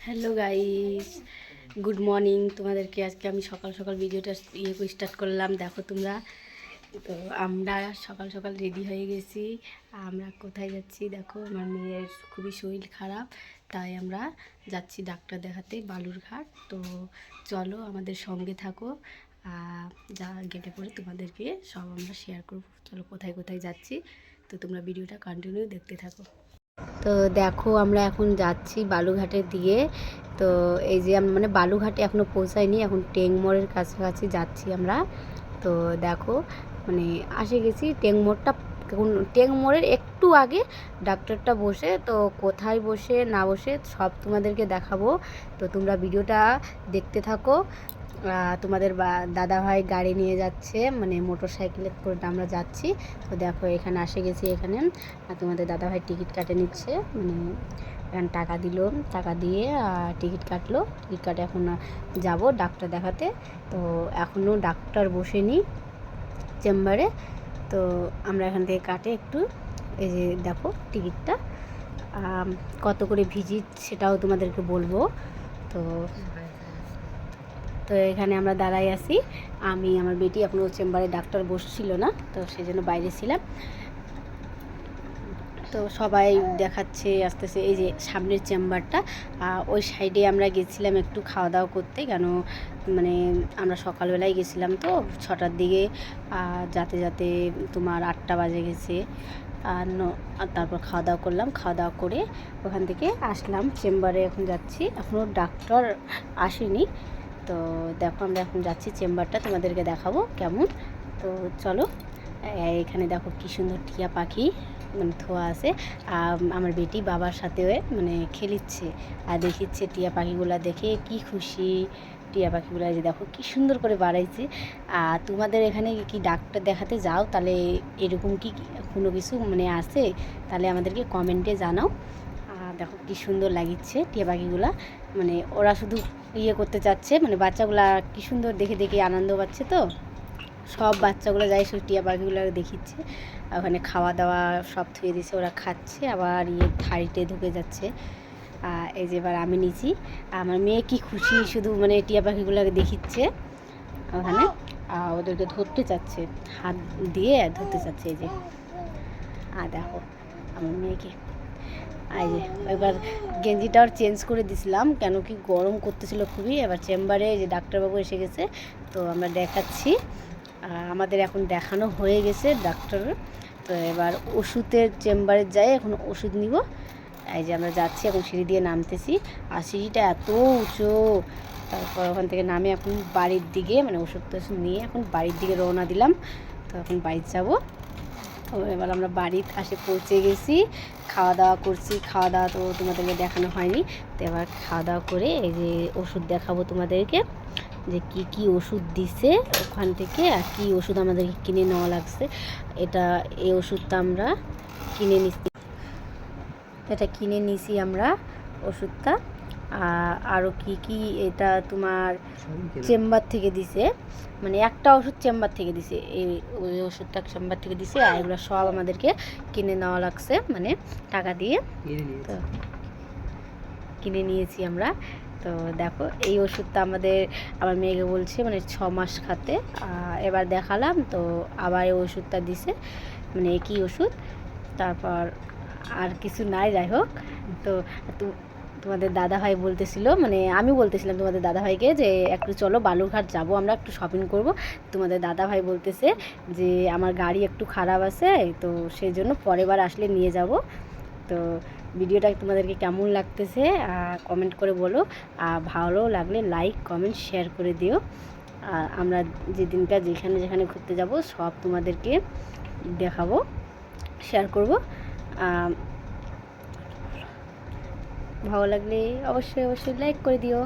Hello guys, good morning. তোমাদেরকে আজকে আমি সকাল সকাল ভিডিওটা স্টার্ট করলাম। দেখো তোমরা, তো আমরা সকাল সকাল রেডি হয়ে গেছি। আমরা কোথায় যাচ্ছি দেখো, আমার মেয়ের খুবই শরীর খারাপ, তাই আমরা যাচ্ছি ডাক্তার দেখাতে বালুরঘাট। তো চলো আমাদের সঙ্গে থাকো, যা গেটে করে তোমাদেরকে সব আমরা শেয়ার করবো। চলো কোথায় কোথায় যাচ্ছি, তো তোমরা ভিডিওটা কন্টিনিউ দেখতে থাকো। তো দেখো আমরা এখন যাচ্ছি বালুঘাটের দিকে। তো এই যে মানে বালুঘাটে এখনও পৌঁছায়নি, এখন টেংমোড়ের কাছাকাছি যাচ্ছি আমরা। তো দেখো মানে আসে গেছি টেংমোড়টা, টেংমোড়ের একটু আগে ডাক্তারটা বসে। তো কোথায় বসে না বসে সব তোমাদেরকে দেখাবো, তো তোমরা ভিডিওটা দেখতে থাকো। তোমাদের দাদাভাই গাড়ি নিয়ে যাচ্ছে, মানে মোটর সাইকেলে করে আমরা যাচ্ছি। তো দেখো এখানে আসে গেছি, এখানে তোমাদের দাদাভাই টিকিট কাটে নিচ্ছে, মানে এখানে টাকা দিল, টাকা দিয়ে টিকিট কাটলো। টিকিট কাটে এখন যাব ডাক্তার দেখাতে। তো এখনও ডাক্তার বসেনি চেম্বারে, তো আমরা এখান থেকে কাটে একটু। এই যে দেখো টিকিটটা কত করে ভিজিট সেটাও তোমাদেরকে বলবো। তো তো এখানে আমরা দাঁড়াই আছি, আমি আমার বেটি, এখনও চেম্বারে ডাক্তার বসছিল না, তো সেই জন্য বাইরে ছিলাম। তো সবাই দেখাচ্ছে আসতেছে, এই যে সামনের চেম্বারটা, ওই সাইডে আমরা গেছিলাম একটু খাওয়া দাওয়া করতে, কেন মানে আমরা সকালবেলায় গেছিলাম তো 6টার দিকে, যাতে যাতে তোমার 8টা বাজে গেছে। আর তারপর খাওয়া দাওয়া করলাম, খাওয়া দাওয়া করে ওখান থেকে আসলাম চেম্বারে। এখন যাচ্ছি, এখনও ডাক্তার আসেনি। তো দেখো আমরা এখন যাচ্ছি চেম্বারটা, তোমাদেরকে দেখাবো কেমন। তো চলো, এখানে দেখো কী সুন্দর টিয়া পাখি মানে থোয়া আছে। আমার বেটি বাবার সাথে মানে খেলিচ্ছে আর দেখিচ্ছে টিয়া পাখিগুলা, দেখে কি খুশি। টিয়া পাখিগুলো যে দেখো কি সুন্দর করে বাড়াইছে। আর তোমাদের এখানে কি ডাক্তার দেখাতে যাও, তাহলে এরকম কি কোনো কিছু মানে আছে, তাহলে আমাদেরকে কমেন্টে জানাও। দেখো কি সুন্দর লাগিচ্ছে টিয়া পাখিগুলা, মানে ওরা শুধু করতে চাচ্ছে, মানে বাচ্চাগুলা কি সুন্দর দেখে দেখে আনন্দ পাচ্ছে। তো সব বাচ্চাগুলো যাই সব টিয়া পাখিগুলো দেখিচ্ছে। ওখানে খাওয়া দাওয়া সব থুয়ে দিছে, ওরা খাচ্ছে, আবার থাড়িতে ঢুকে যাচ্ছে। এই যে এবার আমি নিছি, আমার মেয়ে কি খুশি, শুধু মানে টিয়া পাখিগুলোকে দেখিচ্ছে ওখানে, ওদেরকে ধরতে চাচ্ছে, হাত দিয়ে ধরতে চাচ্ছে। এই যে দেখো আমার মেয়েকে। এই যে এবার গেঞ্জিটাও চেঞ্জ করে দিছিলাম, কেন কি গরম করতেছিল খুবই। এবার চেম্বারে যে ডাক্তারবাবু এসে গেছে, তো আমরা দেখাচ্ছি। আমাদের এখন দেখানো হয়ে গেছে ডাক্তার। তো এবার ওষুধের চেম্বারে যাই, এখন ওষুধ নিব। এই যে আমরা যাচ্ছি, এখন সিঁড়ি দিয়ে নামতেছি, আর সিঁড়িটা এত উঁচু। তারপর ওখান থেকে নামে এখন বাড়ির দিকে, মানে ওষুধ টষুধ নিয়ে এখন বাড়ির দিকে রওনা দিলাম। তো এখন বাড়িতে যাবো। তো এবার আমরা বাড়ির কাছে পৌঁছে গেছি, খাওয়া দাওয়া করছি। খাওয়া দাওয়া তো তোমাদেরকে দেখানো হয়নি, তো এবার খাওয়া দাওয়া করে এই যে ওষুধ দেখাবো তোমাদেরকে, যে কি কি ওষুধ দিছে ওখান থেকে, আর কি ওষুধ আমাদেরকে কিনে নেওয়া লাগছে। এই ওষুধটা আমরা কিনে নিচ্ছি, এটা কিনে নিছি আমরা ওষুধটা। আরও কি কি, এটা তোমার চেম্বার থেকে দিছে, মানে একটা ওষুধ চেম্বার থেকে দিছে, ওই ওষুধটা চেম্বার থেকে দিছে, আর এগুলো সব আমাদেরকে কিনে নেওয়া লাগছে, মানে টাকা দিয়ে। তো কিনে নিয়েছি আমরা। তো দেখো এই ওষুধটা আমার মেয়েকে বলছে মানে 6 মাস খাতে। এবার দেখালাম, তো আবার এই ওষুধটা দিছে, মানে একই ওষুধ। তারপর আর কিছু নাই, যাই হোক। তো তোমাদের দাদাভাই বলতেছিল, মানে আমি বলতেছিলাম তোমাদের দাদাভাইকে যে একটু চলো বালুরঘাট যাব, আমরা একটু শপিং করব। তোমাদের দাদাভাই বলতেছে যে আমার গাড়ি একটু খারাপ আছে, তো সেই জন্য পরের বার আসলে নিয়ে যাব। তো ভিডিওটা তোমাদেরকে কেমন লাগতেছে কমেন্ট করে বলো, ভালো লাগলে লাইক কমেন্ট শেয়ার করে দিও। আমরা যেদিনটা যেখানে যেখানে ঘুরতে যাব সব তোমাদেরকে দেখাবো, শেয়ার করব। ভালো লাগলে অবশ্যই অবশ্যই লাইক করে দিও।